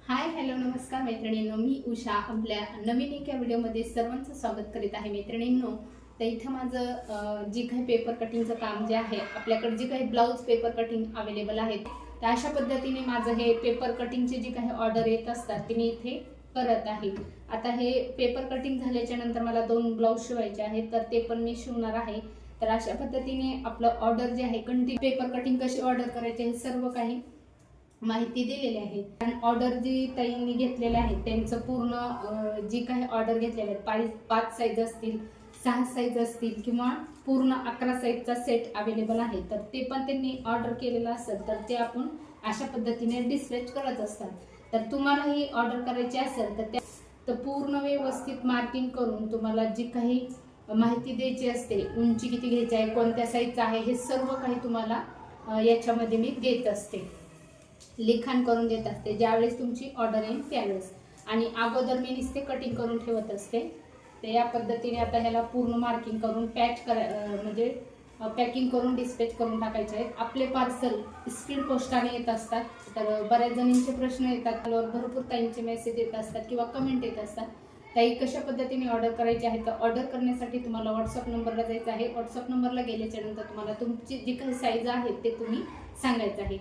Hi hello नमस्कार मैत्रिणींनो, मी उषा आपल्या नवीन एका व्हिडिओमध्ये सर्वांचं स्वागत करीत आहे। मैत्रिणींनो, तर इथं माझं जे काही पेपर कटिंगचं काम जे आहे, आपल्याकडे जे काही ब्लाऊज पेपर कटिंग अवेलेबल आहेत, तर अशा पद्धतीने माझं हे पेपर कटिंगचे जे काही ऑर्डर येत असतात ते मी इथे करत आहे। आता हे पेपर कटिंग झाल्याच्या नंतर मला 2 ब्लाऊज शिवायचे आहेत, तर ते पण मी शिवणार आहे। तर अशा पद्धतीने आपलं ऑर्डर जे आहे, कंटिन्यू पेपर कटिंग कशी ऑर्डर करायची हे सर्व काही माहिती दिलेली आहे। आणि ऑर्डर जी ताईंनी घेतलेले आहेत त्यांचं पूर्ण जी काही ऑर्डर घेतलेले आहेत 5 साईज असतील, 6 साईज असतील किंवा पूर्ण 11 साईजचा सेट अवेलेबल आहे, तर ते पण त्यांनी ऑर्डर केलेलं असेल तर ते आपण अशा पद्धतीने डिस्पॅच करत असतात। तर तुम्हाला ही ऑर्डर करायची असेल तर पूर्ण व्यवस्थित मार्किंग करून तुम्हाला जी काही माहिती द्यायची असते, उंची किती घ्यायची आहे, कोणत्या साईजचा आहे, हे सर्व काही तुम्हाला याच्यामध्ये मी देत असते, लिखाण करून देत असते ज्यावेळेस तुमची ऑर्डर येईल त्यावेळेस। आणि अगोदर मी नुसते कटिंग करून ठेवत असते। तर या पद्धतीने आता ह्याला पूर्ण मार्किंग करून म्हणजे पॅकिंग करून डिस्पॅच करून टाकायचे आहेत। आपले पार्सल स्पीड पोस्टाने येत असतात, तर बऱ्याच जणांचे प्रश्न येतात, भरपूर ताईंचे मेसेज येत असतात किंवा कमेंट येत असतात, ताई कशा पद्धतीने ऑर्डर करायची आहे। तर ऑर्डर करण्यासाठी तुम्हाला व्हॉट्सअप नंबरला जायचं आहे। व्हॉट्सअप नंबरला गेल्याच्या नंतर तुम्हाला तुमची जी काही साईज आहे ते तुम्ही सांगायचं आहे।